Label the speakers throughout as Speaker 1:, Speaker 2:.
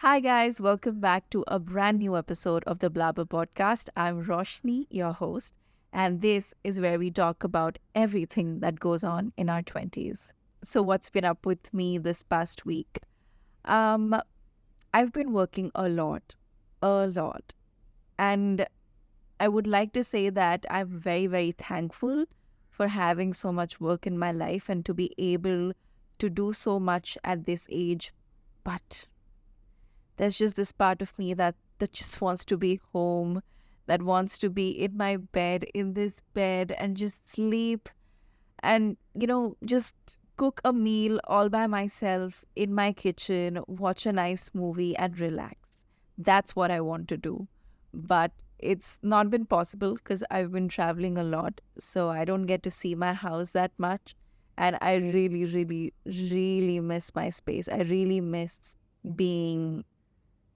Speaker 1: Hi, guys. Welcome back to a brand new episode of the Blahber podcast. I'm Roshni, your host, and this is where we talk about everything that goes on in our 20s. So, what's been up with me this past week? Um, I've been working a lot. And I would like to say that I'm very, very thankful for having so much work in my life and to be able to do so much at this age. But there's just this part of me that just wants to be home, that wants to be in my bed, in this bed, and just sleep and, just cook a meal all by myself in my kitchen, watch a nice movie, and relax. That's what I want to do. But it's not been possible because I've been traveling a lot, so I don't get to see my house that much. And I really, really, really miss my space. I really miss being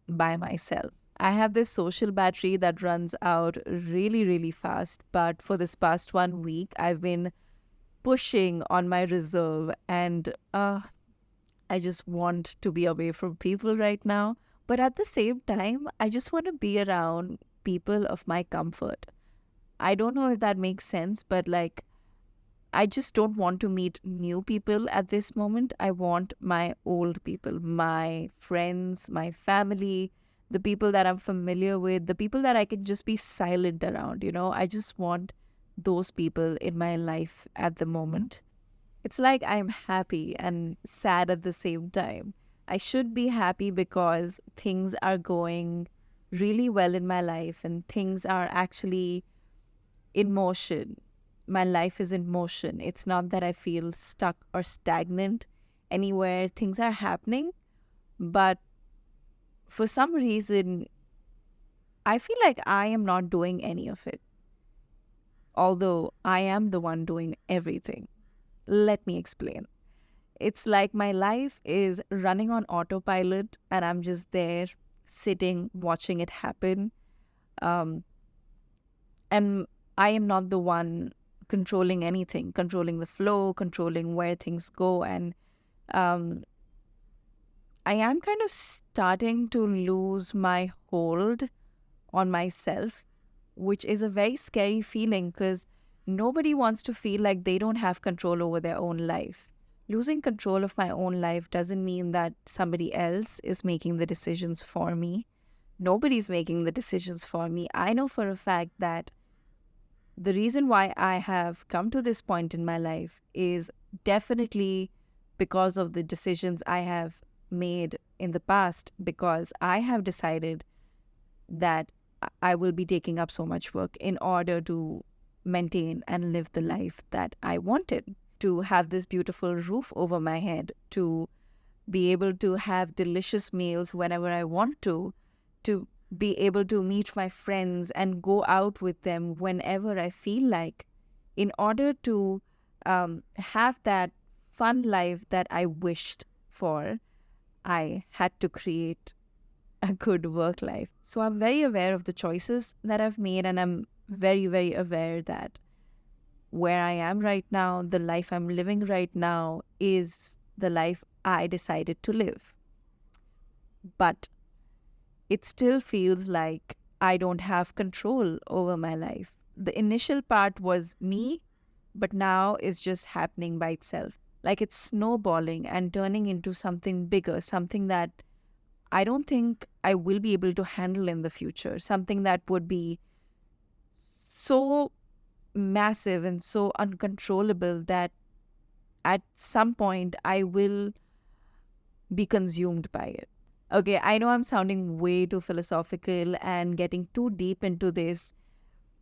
Speaker 1: by myself. I have this social battery that runs out really, really fast. But for this past 1 week, I've been pushing on my reserve and I just want to be away from people right now. But at the same time, I just want to be around people of my comfort. I don't know if that makes sense, but I just don't want to meet new people at this moment. I want my old people, my friends, my family, the people that I'm familiar with, the people that I can just be silent around. I just want those people in my life at the moment. It's like I'm happy and sad at the same time. I should be happy because things are going really well in my life and things are actually in motion. My life is in motion. It's not that I feel stuck or stagnant anywhere. Things are happening, but for some reason, I feel like I am not doing any of it, although I am the one doing everything. Let me explain. It's like my life is running on autopilot, and I'm just there sitting, watching it happen. Um, and I am not the one controlling anything, controlling the flow, controlling where things go. And um, I am kind of starting to lose my hold on myself, which is a very scary feeling because nobody wants to feel like they don't have control over their own life. Losing control of my own life doesn't mean that somebody else is making the decisions for me. Nobody's making the decisions for me. I know for a fact that the reason why I have come to this point in my life is definitely because of the decisions I have made in the past, because I have decided that I will be taking up so much work in order to maintain and live the life that I wanted, to have this beautiful roof over my head, to be able to have delicious meals whenever I want to be able to meet my friends and go out with them whenever I feel like, in order to have that fun life that I wished for. I had to create a good work life. So I'm very aware of the choices that I've made, and I'm very, very aware that where I am right now, the life I'm living right now, is the life I decided to live. But it still feels like I don't have control over my life. The initial part was me, but now it's just happening by itself. Like it's snowballing and turning into something bigger, something that I don't think I will be able to handle in the future, something that would be so massive and so uncontrollable that at some point I will be consumed by it. Okay, I know I'm sounding way too philosophical and getting too deep into this.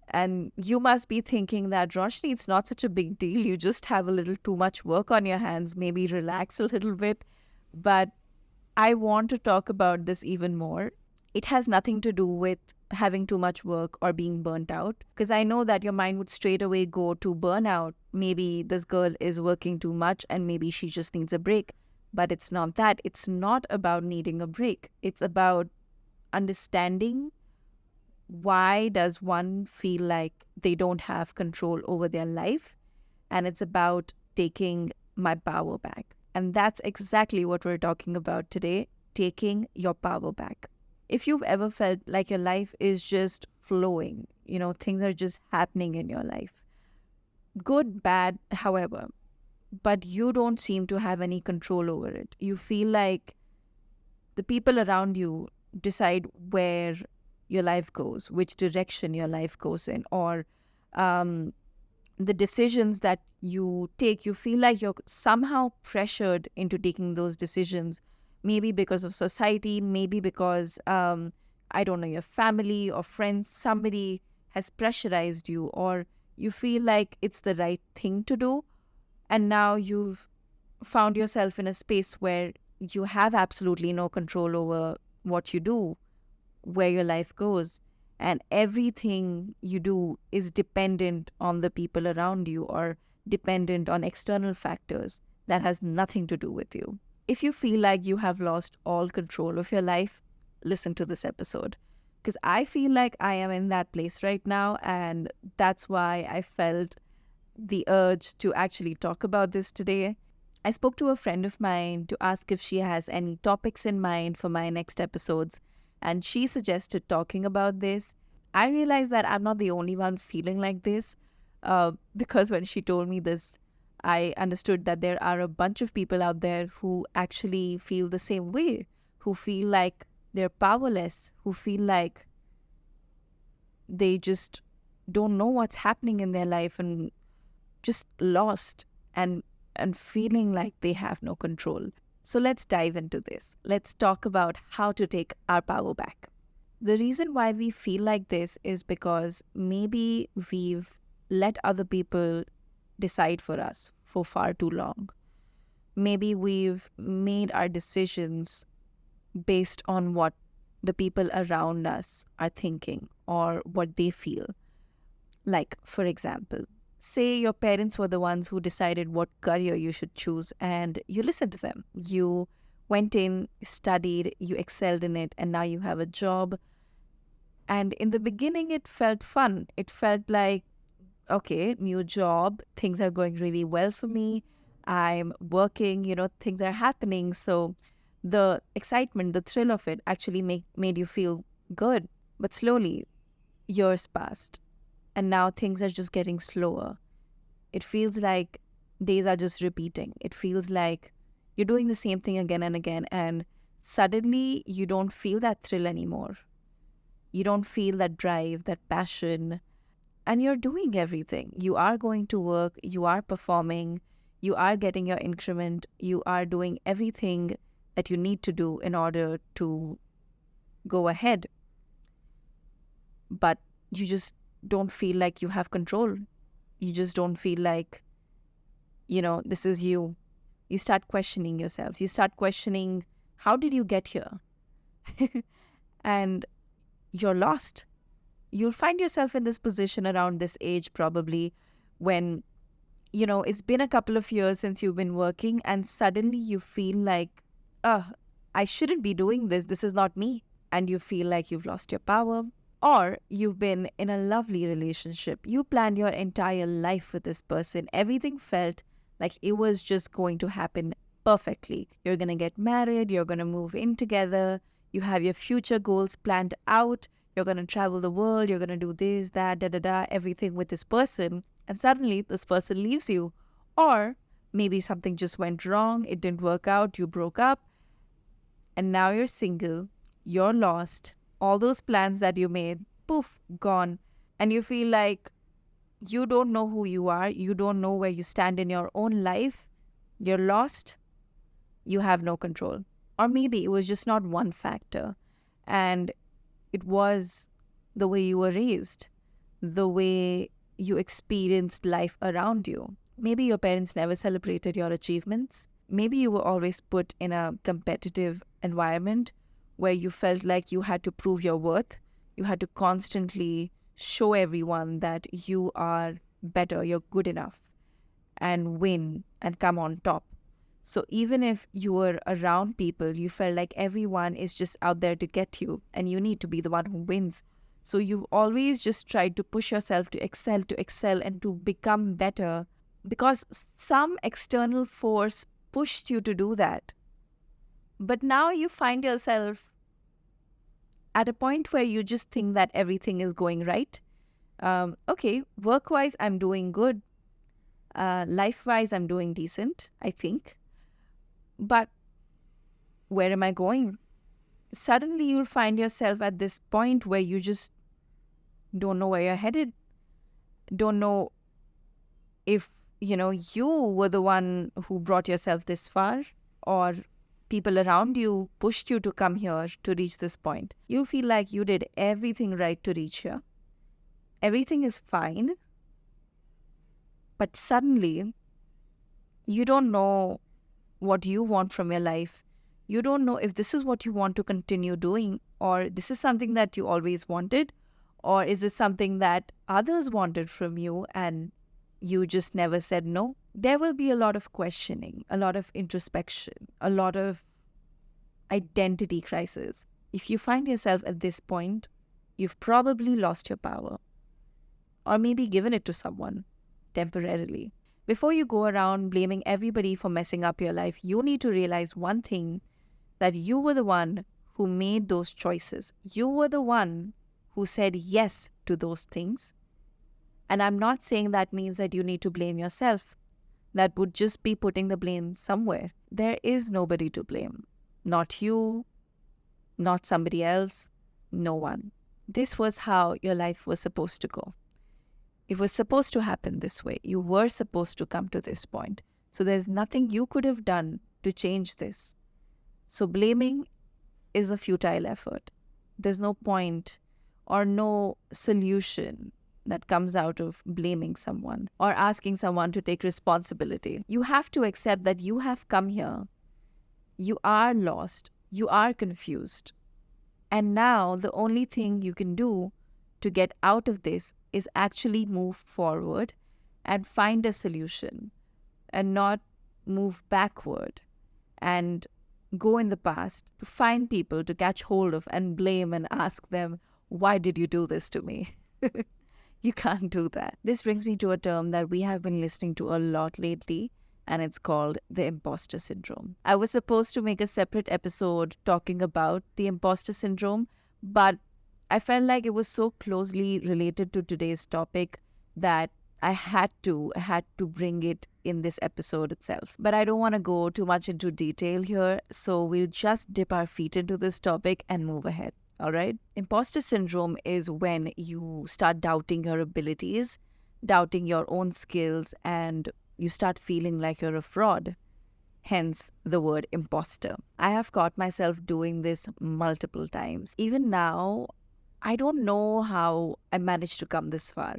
Speaker 1: And you must be thinking that, Roshni, it's not such a big deal. You just have a little too much work on your hands. Maybe relax a little bit. But I want to talk about this even more. It has nothing to do with having too much work or being burnt out, because I know that your mind would straight away go to burnout. Maybe this girl is working too much and maybe she just needs a break. But it's not that. It's not about needing a break. It's about understanding why does one feel like they don't have control over their life, and it's about taking my power back. And that's exactly what we're talking about today. taking your power back. If you've ever felt like your life is just flowing, things are just happening in your life, good, bad, however, but you don't seem to have any control over it. You feel like the people around you decide where your life goes, which direction your life goes in, or the decisions that you take, you feel like you're somehow pressured into taking those decisions, maybe because of society, maybe because, I don't know, your family or friends, somebody has pressurized you, or you feel like it's the right thing to do. And now you've found yourself in a space where you have absolutely no control over what you do, where your life goes, and everything you do is dependent on the people around you or dependent on external factors that has nothing to do with you. If you feel like you have lost all control of your life, listen to this episode, because I feel like I am in that place right now, and that's why I felt the urge to actually talk about this today. I spoke to a friend of mine to ask if she has any topics in mind for my next episodes, and she suggested talking about this. I realized that I'm not the only one feeling like this, because when she told me this, I understood that there are a bunch of people out there who actually feel the same way, who feel like they're powerless, who feel like they just don't know what's happening in their life and just lost and feeling like they have no control. So let's dive into this. Let's talk about how to take our power back. The reason why we feel like this is because maybe we've let other people decide for us for far too long. Maybe we've made our decisions based on what the people around us are thinking or what they feel. Like, for example, say your parents were the ones who decided what career you should choose and you listened to them. You went in, studied, you excelled in it, and now you have a job. And in the beginning, it felt fun. It felt like, okay, new job, things are going really well for me. I'm working, things are happening. So the excitement, the thrill of it actually made you feel good. But slowly, years passed. And now things are just getting slower. It feels like days are just repeating. It feels like you're doing the same thing again and again. And suddenly you don't feel that thrill anymore. You don't feel that drive, that passion. And you're doing everything. You are going to work. You are performing. You are getting your increment. You are doing everything that you need to do in order to go ahead. But you just don't feel like you have control. You just don't feel like, this is you. You start questioning yourself. You start questioning, how did you get here? And you're lost. You'll find yourself in this position around this age probably when, it's been a couple of years since you've been working and suddenly you feel like, I shouldn't be doing this. This is not me. And you feel like you've lost your power. Or you've been in a lovely relationship. You planned your entire life with this person. Everything felt like it was just going to happen perfectly. You're going to get married. You're going to move in together. You have your future goals planned out. You're going to travel the world. You're going to do this, that, everything with this person. And suddenly this person leaves you. Or maybe something just went wrong. It didn't work out. You broke up. And now you're single. You're lost. All those plans that you made, poof, gone. And you feel like you don't know who you are. You don't know where you stand in your own life. You're lost. You have no control. Or maybe it was just not one factor. And it was the way you were raised, the way you experienced life around you. Maybe your parents never celebrated your achievements. Maybe you were always put in a competitive environment where you felt like you had to prove your worth. You had to constantly show everyone that you are better, you're good enough, and win and come on top. So even if you were around people, you felt like everyone is just out there to get you and you need to be the one who wins. So you've always just tried to push yourself to excel and to become better because some external force pushed you to do that. But now you find yourself at a point where you just think that everything is going right. Okay, work-wise, I'm doing good. Life-wise, I'm doing decent, I think. But where am I going? Suddenly you'll find yourself at this point where you just don't know where you're headed. Don't know if, you were the one who brought yourself this far, or people around you pushed you to come here to reach this point. You feel like you did everything right to reach here. Everything is fine. But suddenly, you don't know what you want from your life. You don't know if this is what you want to continue doing, or this is something that you always wanted, or is this something that others wanted from you and you just never said no? There will be a lot of questioning, a lot of introspection, a lot of identity crisis. If you find yourself at this point, you've probably lost your power, or maybe given it to someone temporarily. Before you go around blaming everybody for messing up your life, you need to realize one thing, that you were the one who made those choices. You were the one who said yes to those things. And I'm not saying that means that you need to blame yourself. That would just be putting the blame somewhere. There is nobody to blame. Not you, not somebody else, no one. This was how your life was supposed to go. It was supposed to happen this way. You were supposed to come to this point. So there's nothing you could have done to change this. So blaming is a futile effort. There's no point or no solution that comes out of blaming someone or asking someone to take responsibility. You have to accept that you have come here. You are lost. You are confused. And now the only thing you can do to get out of this is actually move forward and find a solution and not move backward and go in the past to find people to catch hold of and blame and ask them, why did you do this to me? You can't do that. This brings me to a term that we have been listening to a lot lately, and it's called the imposter syndrome. I was supposed to make a separate episode talking about the imposter syndrome, but I felt like it was so closely related to today's topic that I had to bring it in this episode itself. But I don't want to go too much into detail here, so we'll just dip our feet into this topic and move ahead. All right? Imposter syndrome is when you start doubting your abilities, doubting your own skills, and you start feeling like you're a fraud. Hence the word imposter. I have caught myself doing this multiple times. Even now, I don't know how I managed to come this far.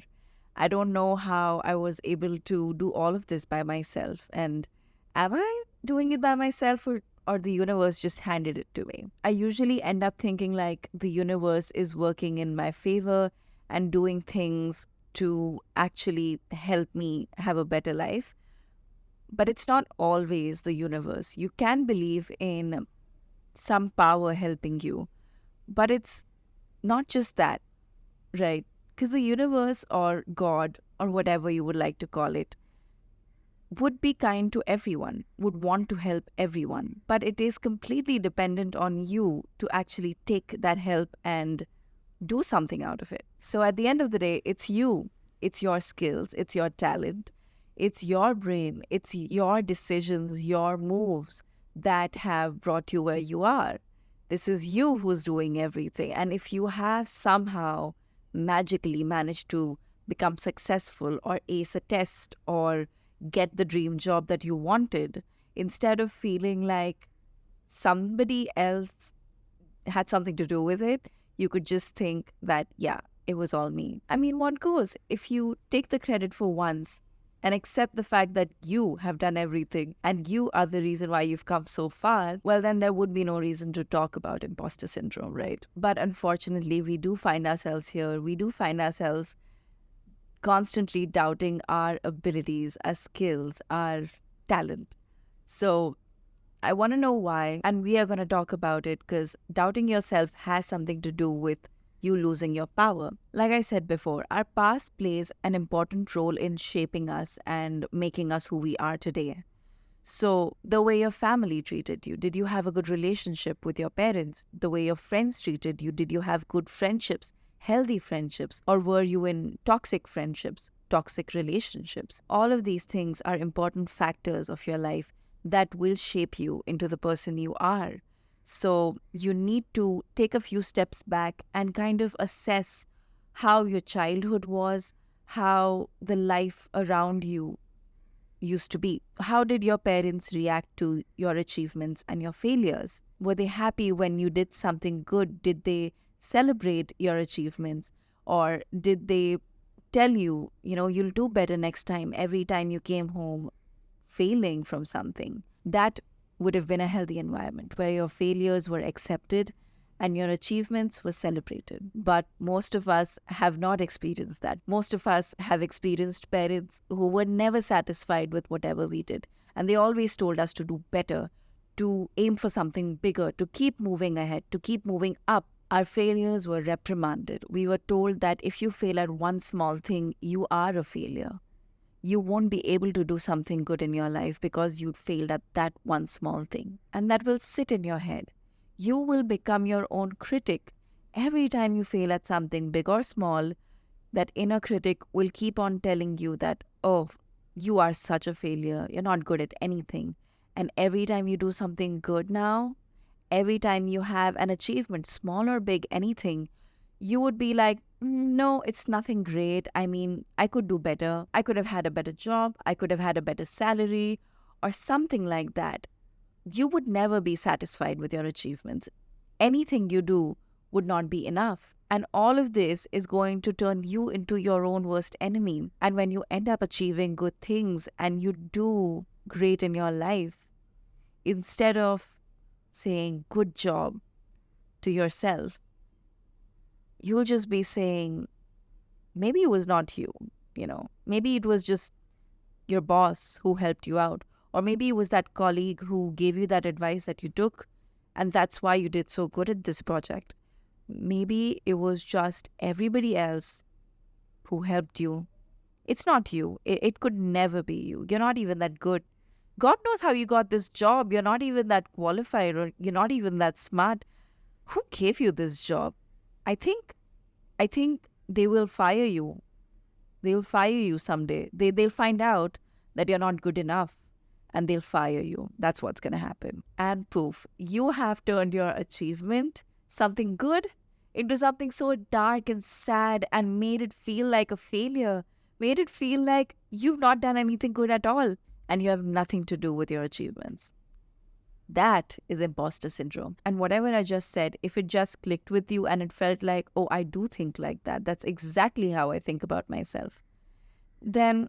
Speaker 1: I don't know how I was able to do all of this by myself. And am I doing it by myself, or the universe just handed it to me? I usually end up thinking like the universe is working in my favor and doing things to actually help me have a better life. But it's not always the universe. You can believe in some power helping you, but it's not just that, right? Because the universe or God or whatever you would like to call it would be kind to everyone, would want to help everyone. But it is completely dependent on you to actually take that help and do something out of it. So at the end of the day, it's you. It's your skills. It's your talent. It's your brain. It's your decisions, your moves that have brought you where you are. This is you who's doing everything. And if you have somehow magically managed to become successful or ace a test or get the dream job that you wanted, instead of feeling like somebody else had something to do with it, you could just think that, yeah, it was all me. I mean, what goes? If you take the credit for once and accept the fact that you have done everything and you are the reason why you've come so far, well, then there would be no reason to talk about imposter syndrome, right? But unfortunately, we do find ourselves here. We do find ourselves constantly doubting our abilities, our skills, our talent. So I want to know why, and we are going to talk about it because doubting yourself has something to do with you losing your power. Like I said before, our past plays an important role in shaping us and making us who we are today. So, the way your family treated you, did you have a good relationship with your parents? The way your friends treated you, did you have good friendships, healthy friendships, or were you in toxic friendships, toxic relationships? All of these things are important factors of your life that will shape you into the person you are. So, you need to take a few steps back and kind of assess how your childhood was, how the life around you used to be. How did your parents react to your achievements and your failures? Were they happy when you did something good? Did they celebrate your achievements? Or did they tell you, you'll do better next time every time you came home failing from something? That would have been a healthy environment where your failures were accepted and your achievements were celebrated. But most of us have not experienced that. Most of us have experienced parents who were never satisfied with whatever we did. And they always told us to do better, to aim for something bigger, to keep moving ahead, to keep moving up. Our failures were reprimanded. We were told that if you fail at one small thing, you are a failure. You won't be able to do something good in your life because you failed at that one small thing. And that will sit in your head. You will become your own critic. Every time you fail at something big or small, that inner critic will keep on telling you that, oh, you are such a failure. You're not good at anything. And every time you do something good now, every time you have an achievement, small or big, anything, you would be like, no, it's nothing great. I mean, I could do better. I could have had a better job. I could have had a better salary or something like that. You would never be satisfied with your achievements. Anything you do would not be enough. And all of this is going to turn you into your own worst enemy. And when you end up achieving good things and you do great in your life, instead of saying good job to yourself, you'll just be saying, maybe it was not you, maybe it was just your boss who helped you out. Or maybe it was that colleague who gave you that advice that you took, and that's why you did so good at this project. Maybe it was just everybody else who helped you. It's not you. It could never be you. You're not even that good. God knows how you got this job. You're not even that qualified, or you're not even that smart. Who gave you this job? I think they will fire you. They'll fire you someday. They'll find out that you're not good enough, and they'll fire you. That's what's going to happen. And poof, you have turned your achievement, something good, into something so dark and sad, and made it feel like a failure, made it feel like you've not done anything good at all, and you have nothing to do with your achievements. That is imposter syndrome. And whatever I just said, if it just clicked with you and it felt like, oh, I do think like that, that's exactly how I think about myself, then,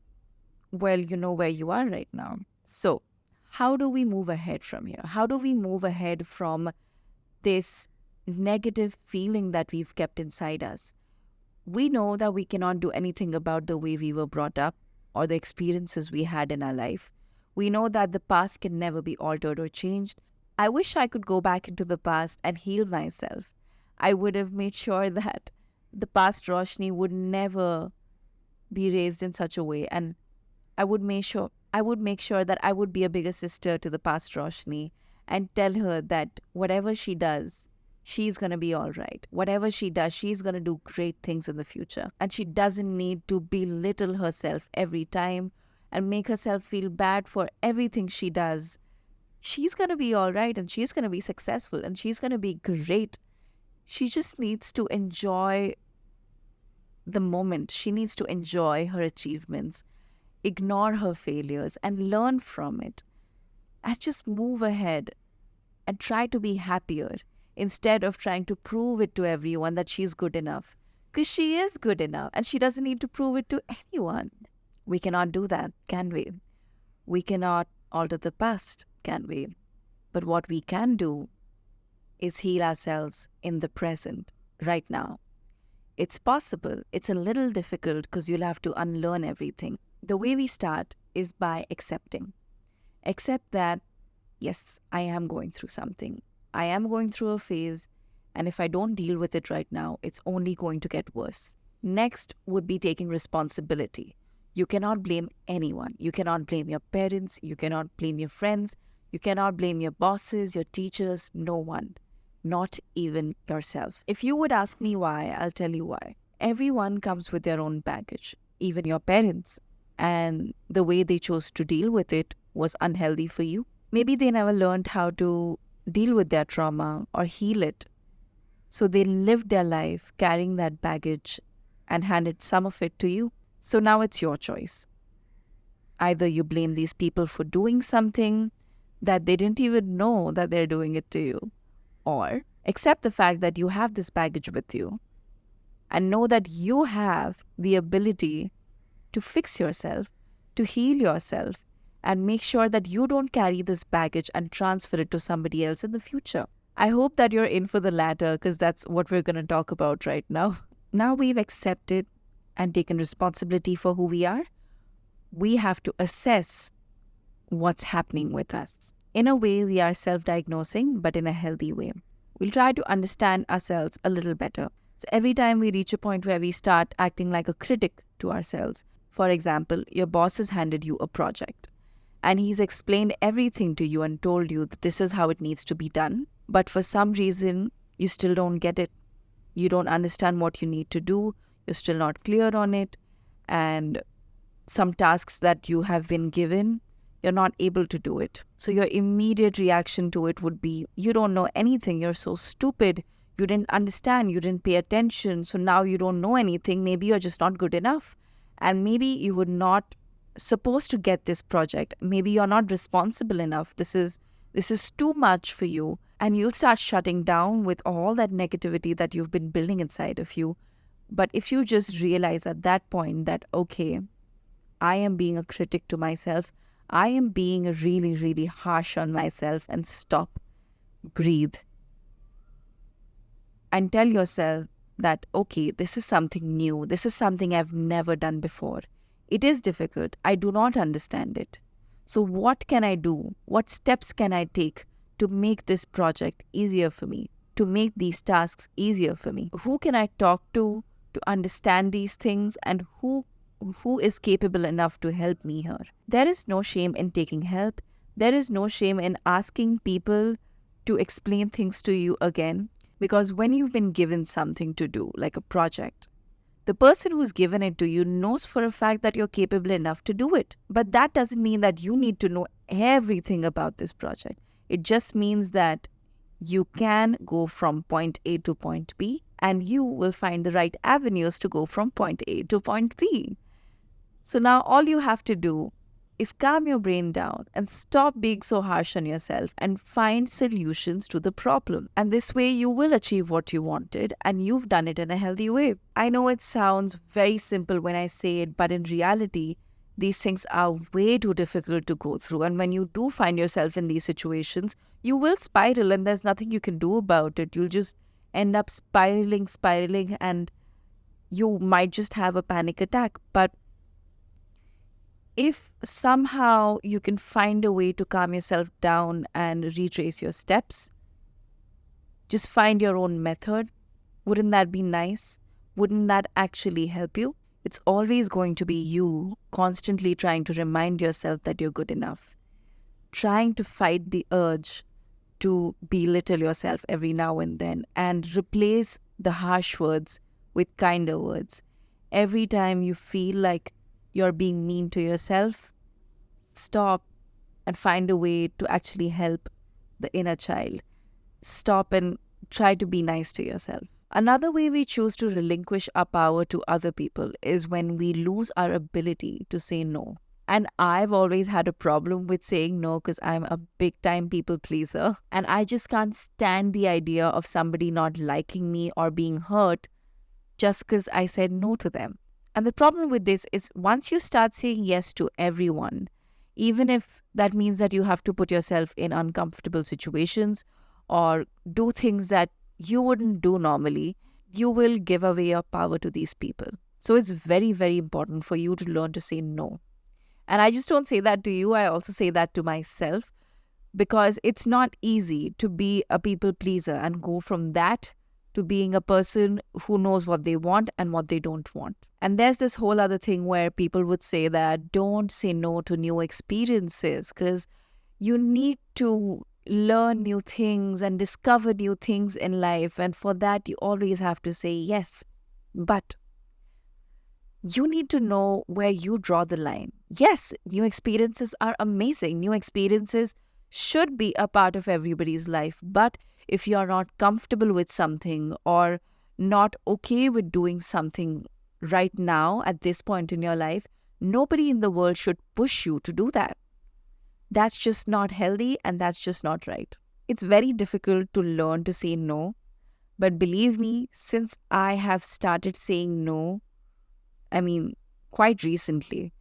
Speaker 1: well, you know where you are right now. So, how do we move ahead from here? How do we move ahead from this negative feeling that we've kept inside us? We know that we cannot do anything about the way we were brought up or the experiences we had in our life. We know that the past can never be altered or changed. I wish I could go back into the past and heal myself. I would have made sure that the past Roshni would never be raised in such a way, and I would make sure that I would be a bigger sister to the past Roshni and tell her that whatever she does, she's going to be all right. Whatever she does, she's going to do great things in the future. And she doesn't need to belittle herself every time and make herself feel bad for everything she does. She's going to be all right, and she's going to be successful, and she's going to be great. She just needs to enjoy the moment. She needs to enjoy her achievements, ignore her failures, and learn from it. And just move ahead and try to be happier instead of trying to prove it to everyone that she's good enough. Because she is good enough, and she doesn't need to prove it to anyone. We cannot do that, can we? We cannot alter the past, can we? But what we can do is heal ourselves in the present, right now. It's possible. It's a little difficult because you'll have to unlearn everything. The way we start is by accepting. Accept that, yes, I am going through something. I am going through a phase, and if I don't deal with it right now, it's only going to get worse. Next would be taking responsibility. You cannot blame anyone. You cannot blame your parents. You cannot blame your friends. You cannot blame your bosses, your teachers, no one, not even yourself. If you would ask me why, I'll tell you why. Everyone comes with their own baggage, even your parents. And the way they chose to deal with it was unhealthy for you. Maybe they never learned how to deal with their trauma or heal it. So they lived their life carrying that baggage and handed some of it to you. So now it's your choice. Either you blame these people for doing something that they didn't even know that they're doing it to you, or accept the fact that you have this baggage with you and know that you have the ability to fix yourself, to heal yourself, and make sure that you don't carry this baggage and transfer it to somebody else in the future. I hope that you're in for the latter, because that's what we're going to talk about right now. Now we've accepted and taken responsibility for who we are. We have to assess what's happening with us. In a way, we are self-diagnosing, but in a healthy way. We'll try to understand ourselves a little better. So every time we reach a point where we start acting like a critic to ourselves, for example, your boss has handed you a project and he's explained everything to you and told you that this is how it needs to be done, but for some reason, you still don't get it. You don't understand what you need to do. You're still not clear on it. And some tasks that you have been given, you're not able to do it. So your immediate reaction to it would be, you don't know anything. You're so stupid. You didn't understand. You didn't pay attention. So now you don't know anything. Maybe you're just not good enough. And maybe you were not supposed to get this project. Maybe you're not responsible enough. This is too much for you. And you'll start shutting down with all that negativity that you've been building inside of you. But if you just realize at that point that, okay, I am being a critic to myself, I am being really, really harsh on myself, and stop, breathe, and tell yourself that, okay, this is something new. This is something I've never done before. It is difficult. I do not understand it. So what can I do? What steps can I take to make this project easier for me, to make these tasks easier for me? Who can I talk to understand these things, and who is capable enough to help me here? There is no shame in taking help. There is no shame in asking people to explain things to you again, because when you've been given something to do, like a project, the person who's given it to you knows for a fact that you're capable enough to do it. But that doesn't mean that you need to know everything about this project. It just means that you can go from point A to point B, and you will find the right avenues to go from point A to point B. So now all you have to do is calm your brain down and stop being so harsh on yourself and find solutions to the problem. And this way you will achieve what you wanted, and you've done it in a healthy way. I know it sounds very simple when I say it, but in reality, these things are way too difficult to go through. And when you do find yourself in these situations, you will spiral, and there's nothing you can do about it. You'll just end up spiraling, and you might just have a panic attack. But if somehow you can find a way to calm yourself down and retrace your steps, just find your own method. Wouldn't that be nice? Wouldn't that actually help you? It's always going to be you constantly trying to remind yourself that you're good enough, trying to fight the urge to belittle yourself every now and then, and replace the harsh words with kinder words. Every time you feel like you're being mean to yourself, stop and find a way to actually help the inner child. Stop and try to be nice to yourself. Another way we choose to relinquish our power to other people is when we lose our ability to say no. And I've always had a problem with saying no, because I'm a big time people pleaser. And I just can't stand the idea of somebody not liking me or being hurt just because I said no to them. And the problem with this is, once you start saying yes to everyone, even if that means that you have to put yourself in uncomfortable situations or do things that you wouldn't do normally, you will give away your power to these people. So it's very, very important for you to learn to say no. And I just don't say that to you. I also say that to myself, because it's not easy to be a people pleaser and go from that to being a person who knows what they want and what they don't want. And there's this whole other thing where people would say that don't say no to new experiences because you need to learn new things and discover new things in life. And for that, you always have to say yes. But you need to know where you draw the line. Yes, new experiences are amazing. New experiences should be a part of everybody's life. But if you're not comfortable with something or not okay with doing something right now at this point in your life, nobody in the world should push you to do that. That's just not healthy and that's just not right. It's very difficult to learn to say no. But believe me, since I have started saying no, quite recently,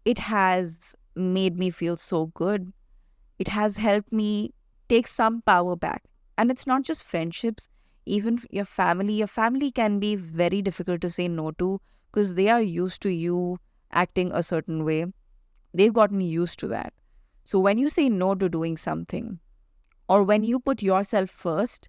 Speaker 1: it has made me feel so good. It has helped me take some power back. And it's not just friendships, even your family. Your family can be very difficult to say no to because they are used to you acting a certain way. They've gotten used to that. So when you say no to doing something, or when you put yourself first,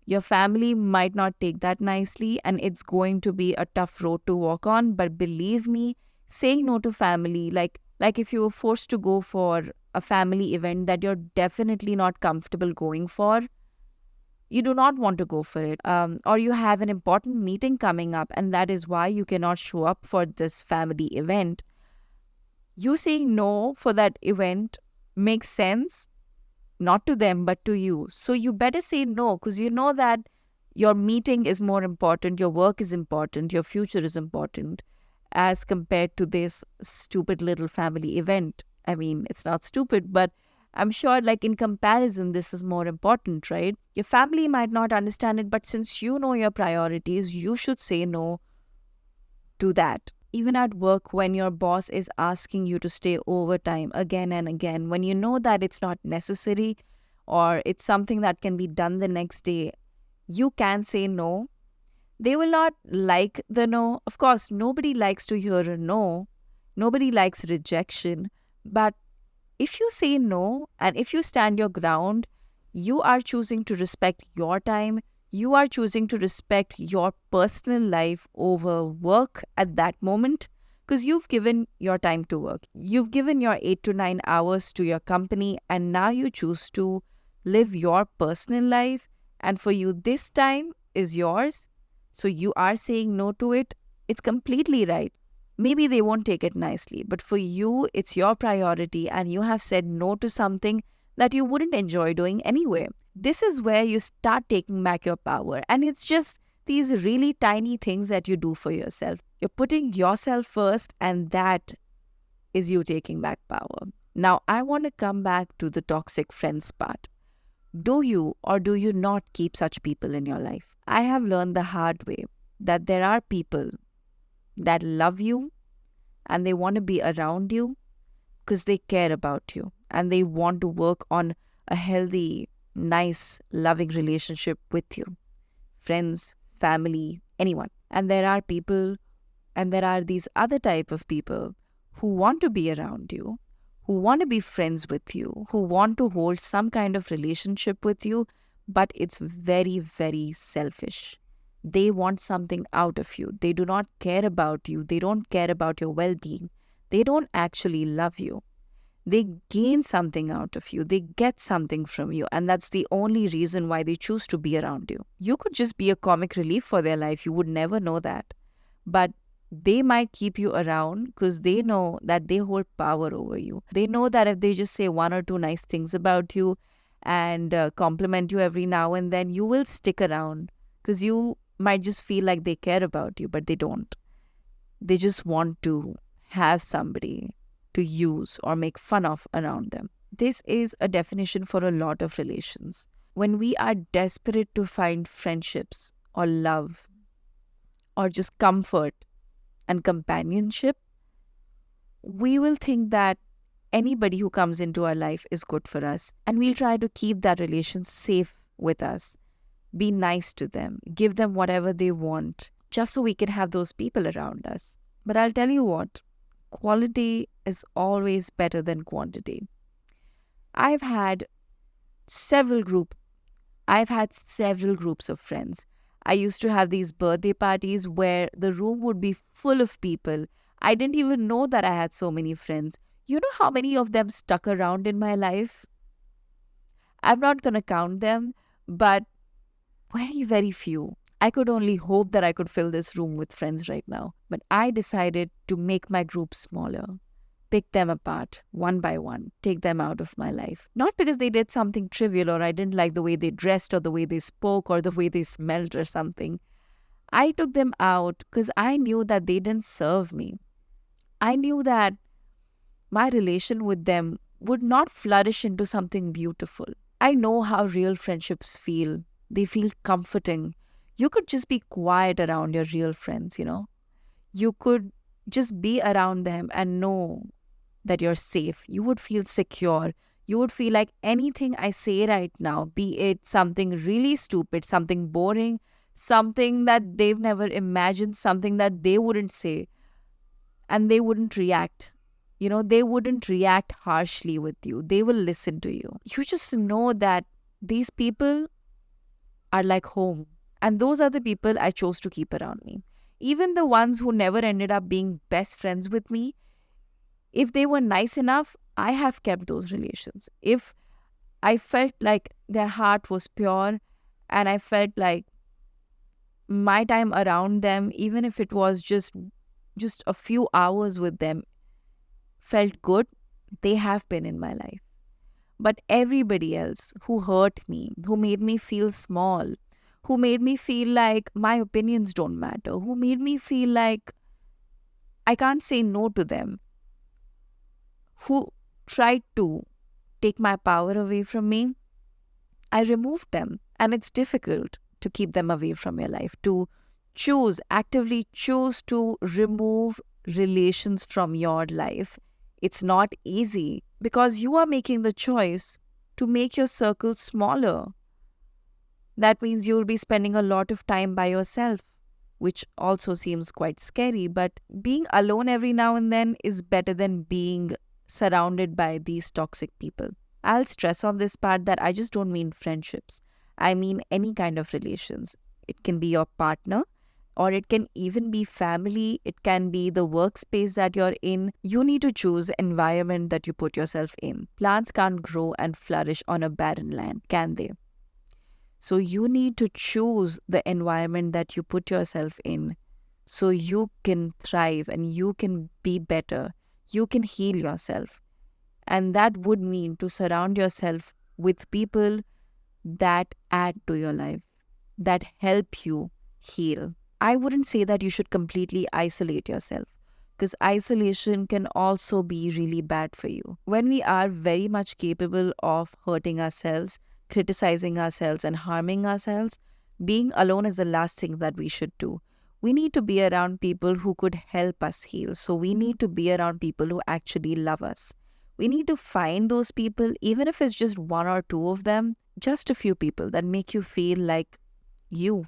Speaker 1: your family might not take that nicely and it's going to be a tough road to walk on. But believe me, saying no to family, like if you were forced to go for a family event that you're definitely not comfortable going for, you do not want to go for it. Or you have an important meeting coming up and that is why you cannot show up for this family event. You saying no for that event makes sense, not to them, but to you. So you better say no because you know that your meeting is more important, your work is important, your future is important as compared to this stupid little family event. It's not stupid, but I'm sure like in comparison, this is more important, right? Your family might not understand it, but since you know your priorities, you should say no to that. Even at work, when your boss is asking you to stay overtime again and again, when you know that it's not necessary or it's something that can be done the next day, you can say no. They will not like the no. Of course, nobody likes to hear a no. Nobody likes rejection. But if you say no and if you stand your ground, you are choosing to respect your time. You are choosing to respect your personal life over work at that moment because you've given your time to work. You've given your 8 to 9 hours to your company and now you choose to live your personal life. And for you, this time is yours. So you are saying no to it. It's completely right. Maybe they won't take it nicely, but for you, it's your priority and you have said no to something that you wouldn't enjoy doing anyway. This is where you start taking back your power. And it's just these really tiny things that you do for yourself. You're putting yourself first, and that is you taking back power. Now, I want to come back to the toxic friends part. Do you or do you not keep such people in your life? I have learned the hard way that there are people that love you and they want to be around you because they care about you and they want to work on a healthy, nice, loving relationship with you. Friends, family, anyone. And there are people, and there are these other type of people who want to be around you, who want to be friends with you, who want to hold some kind of relationship with you, but it's very, very selfish. They want something out of you. They do not care about you. They don't care about your well-being. They don't actually love you. They gain something out of you. They get something from you. And that's the only reason why they choose to be around you. You could just be a comic relief for their life. You would never know that. But they might keep you around because they know that they hold power over you. They know that if they just say one or two nice things about you and compliment you every now and then, you will stick around because you might just feel like they care about you, but they don't. They just want to have somebody to use or make fun of around them. This is a definition for a lot of relations. When we are desperate to find friendships or love or just comfort and companionship, we will think that anybody who comes into our life is good for us. And we'll try to keep that relation safe with us. Be nice to them. Give them whatever they want, just so we can have those people around us. But I'll tell you what, quality is always better than quantity. I've had several group I've had several groups of friends. I used to have these birthday parties where the room would be full of people. I didn't even know that I had so many friends. You know how many of them stuck around in my life? I'm not going to count them, but very, very few. I could only hope that I could fill this room with friends right now. But I decided to make my group smaller, pick them apart one by one, take them out of my life. Not because they did something trivial or I didn't like the way they dressed or the way they spoke or the way they smelled or something. I took them out because I knew that they didn't serve me. I knew that my relation with them would not flourish into something beautiful. I know how real friendships feel. They feel comforting. You could just be quiet around your real friends, you know. You could just be around them and know that you're safe. You would feel secure. You would feel like anything I say right now, be it something really stupid, something boring, something that they've never imagined, something that they wouldn't say, and they wouldn't react. You know, they wouldn't react harshly with you. They will listen to you. You just know that these people are like home. And those are the people I chose to keep around me. Even the ones who never ended up being best friends with me, if they were nice enough, I have kept those relations. If I felt like their heart was pure and I felt like my time around them, even if it was just a few hours with them, felt good, they have been in my life. But everybody else who hurt me, who made me feel small, who made me feel like my opinions don't matter, who made me feel like I can't say no to them, who tried to take my power away from me, I removed them. And it's difficult to keep them away from your life, to actively choose to remove relations from your life. It's not easy because you are making the choice to make your circle smaller. That means you'll be spending a lot of time by yourself, which also seems quite scary. But being alone every now and then is better than being surrounded by these toxic people. I'll stress on this part that I just don't mean friendships. I mean any kind of relations. It can be your partner, or it can even be family. It can be the workspace that you're in. You need to choose the environment that you put yourself in. Plants can't grow and flourish on a barren land, can they? So you need to choose the environment that you put yourself in so you can thrive and you can be better. You can heal yourself. And that would mean to surround yourself with people that add to your life, that help you heal. I wouldn't say that you should completely isolate yourself because isolation can also be really bad for you. When we are very much capable of hurting ourselves, criticizing ourselves, and harming ourselves, being alone is the last thing that we should do. We need to be around people who could help us heal. So we need to be around people who actually love us. We need to find those people, even if it's just one or two of them, just a few people that make you feel like you,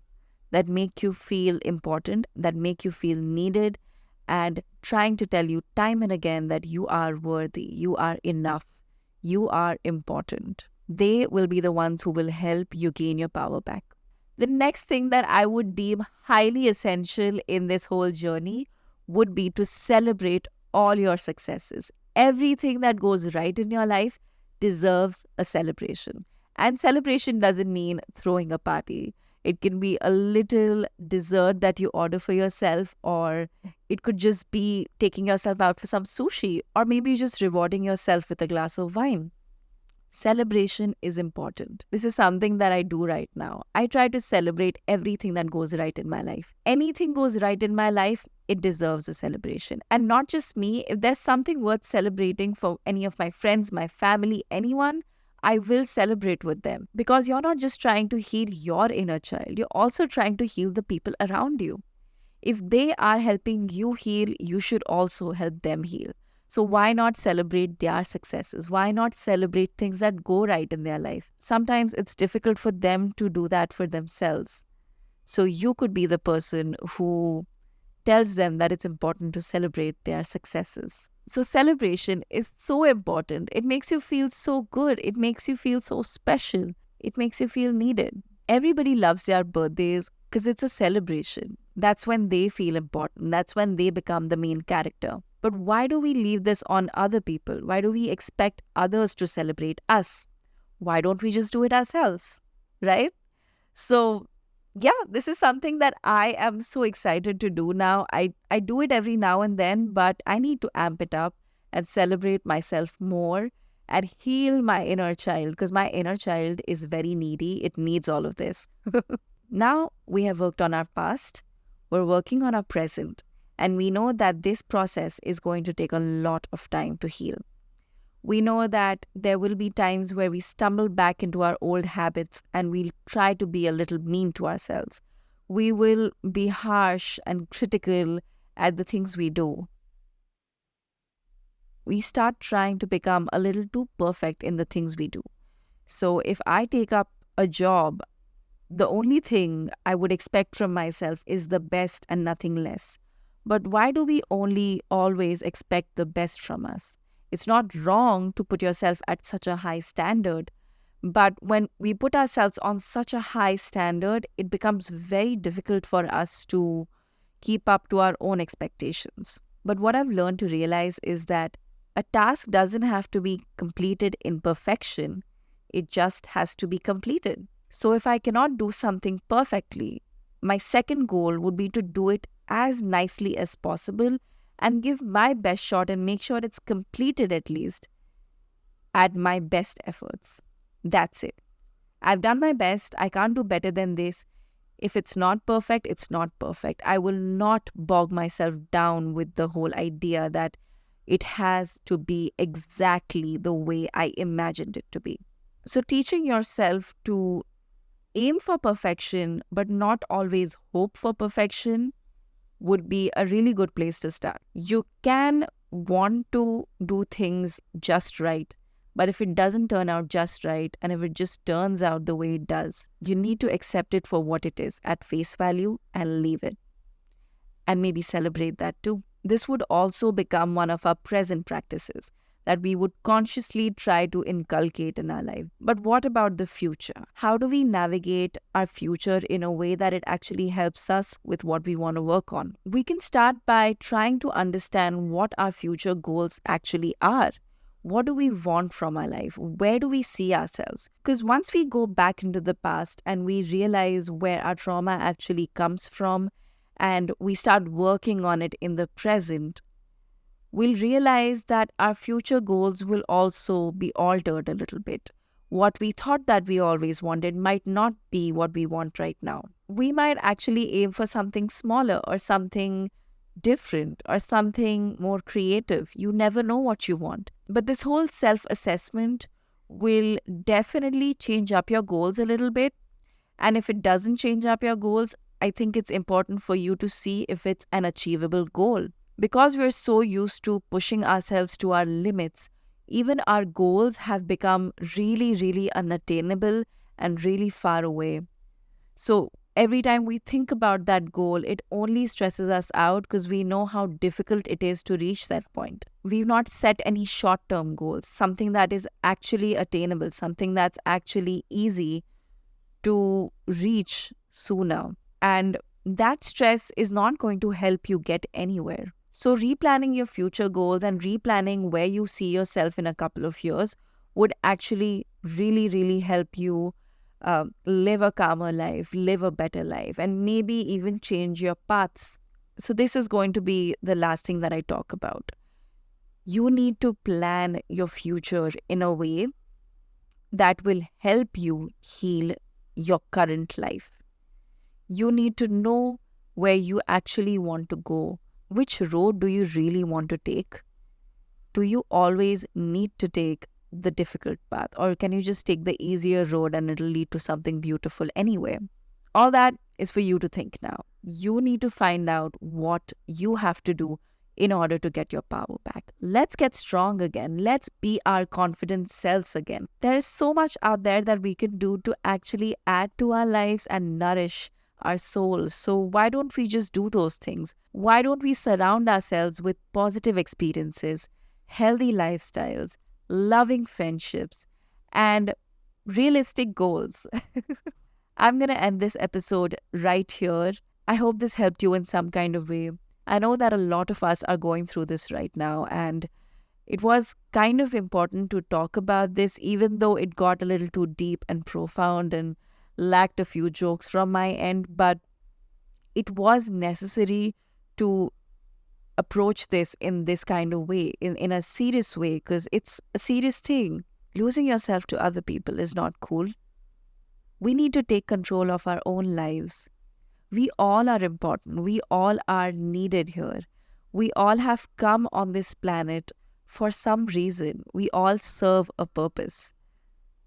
Speaker 1: that make you feel important, that make you feel needed, and trying to tell you time and again that you are worthy, you are enough, you are important. They will be the ones who will help you gain your power back. The next thing that I would deem highly essential in this whole journey would be to celebrate all your successes. Everything that goes right in your life deserves a celebration. And celebration doesn't mean throwing a party. It can be a little dessert that you order for yourself, or it could just be taking yourself out for some sushi, or maybe just rewarding yourself with a glass of wine. Celebration is important. This is something that I do right now. I try to celebrate everything that goes right in my life. Anything goes right in my life, it deserves a celebration. And not just me. If there's something worth celebrating for any of my friends, my family, anyone, I will celebrate with them. Because you're not just trying to heal your inner child, you're also trying to heal the people around you. If they are helping you heal, you should also help them heal. So why not celebrate their successes? Why not celebrate things that go right in their life? Sometimes it's difficult for them to do that for themselves. So you could be the person who tells them that it's important to celebrate their successes. So celebration is so important. It makes you feel so good. It makes you feel so special. It makes you feel needed. Everybody loves their birthdays because it's a celebration. That's when they feel important. That's when they become the main character. But why do we leave this on other people? Why do we expect others to celebrate us? Why don't we just do it ourselves? Right? So, yeah, this is something that I am so excited to do now. I do it every now and then, but I need to amp it up and celebrate myself more and heal my inner child because my inner child is very needy. It needs all of this. Now we have worked on our past, we're working on our present, and we know that this process is going to take a lot of time to heal. We know that there will be times where we stumble back into our old habits and we'll try to be a little mean to ourselves. We will be harsh and critical at the things we do. We start trying to become a little too perfect in the things we do. So if I take up a job, the only thing I would expect from myself is the best and nothing less. But why do we only always expect the best from us? It's not wrong to put yourself at such a high standard, but when we put ourselves on such a high standard, it becomes very difficult for us to keep up to our own expectations. But what I've learned to realize is that a task doesn't have to be completed in perfection, it just has to be completed. So if I cannot do something perfectly, my second goal would be to do it as nicely as possible and give my best shot and make sure it's completed at least at my best efforts. That's it. I've done my best. I can't do better than this. If it's not perfect, it's not perfect. I will not bog myself down with the whole idea that it has to be exactly the way I imagined it to be. So teaching yourself to aim for perfection but not always hope for perfection would be a really good place to start. You can want to do things just right, but if it doesn't turn out just right, and if it just turns out the way it does, you need to accept it for what it is at face value and leave it. And maybe celebrate that too. This would also become one of our present practices that we would consciously try to inculcate in our life. But what about the future? How do we navigate our future in a way that it actually helps us with what we want to work on? We can start by trying to understand what our future goals actually are. What do we want from our life? Where do we see ourselves? Because once we go back into the past and we realize where our trauma actually comes from and we start working on it in the present, we'll realize that our future goals will also be altered a little bit. What we thought that we always wanted might not be what we want right now. We might actually aim for something smaller or something different or something more creative. You never know what you want. But this whole self-assessment will definitely change up your goals a little bit. And if it doesn't change up your goals, I think it's important for you to see if it's an achievable goal. Because we're so used to pushing ourselves to our limits, even our goals have become really, really unattainable and really far away. So every time we think about that goal, it only stresses us out because we know how difficult it is to reach that point. We've not set any short-term goals, something that is actually attainable, something that's actually easy to reach sooner. And that stress is not going to help you get anywhere. So replanning your future goals and replanning where you see yourself in a couple of years would actually really, really help you live a calmer life, live a better life, and maybe even change your paths. So this is going to be the last thing that I talk about. You need to plan your future in a way that will help you heal your current life. You need to know where you actually want to go. Which road do you really want to take? Do you always need to take the difficult path, or can you just take the easier road and it'll lead to something beautiful anyway? All that is for you to think now. You need to find out what you have to do in order to get your power back. Let's get strong again. Let's be our confident selves again. There is so much out there that we can do to actually add to our lives and nourish our souls. So why don't we just do those things? Why don't we surround ourselves with positive experiences, healthy lifestyles, loving friendships, and realistic goals. I'm going to end this episode right here. I hope this helped you in some kind of way. I know that a lot of us are going through this right now, and it was kind of important to talk about this, even though it got a little too deep and profound and lacked a few jokes from my end. But it was necessary to approach this in this kind of way, in a serious way, because it's a serious thing. Losing yourself to other people is not cool. We need to take control of our own lives. We all are important. We all are needed here. We all have come on this planet for some reason. We all serve a purpose.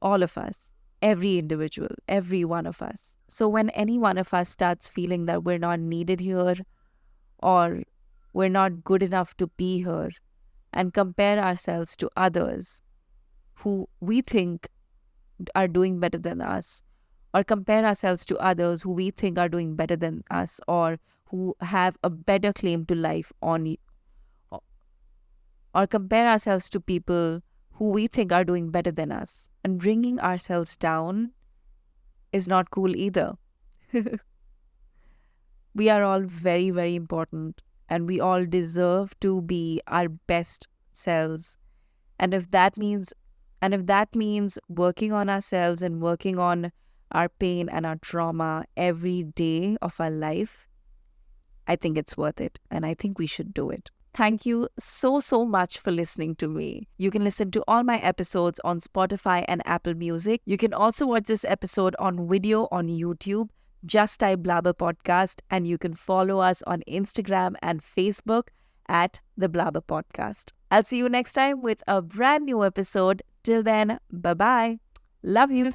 Speaker 1: All of us, every individual, every one of us. So when any one of us starts feeling that we're not needed here, or we're not good enough to be here, and compare ourselves to others who we think are doing better than us, or compare ourselves to others who we think are doing better than us, or who have a better claim to life or compare ourselves to people who we think are doing better than us, and bringing ourselves down is not cool either. We are all very, very important, and we all deserve to be our best selves. And if that means working on ourselves and working on our pain and our trauma every day of our life, I think it's worth it, and I think we should do it. Thank you so, so much for listening to me. You can listen to all my episodes on Spotify and Apple Music. You can also watch this episode on video on YouTube. Just type Blahber Podcast, and you can follow us on Instagram and Facebook at the Blahber Podcast. I'll see you next time with a brand new episode. Till then, bye-bye. Love you.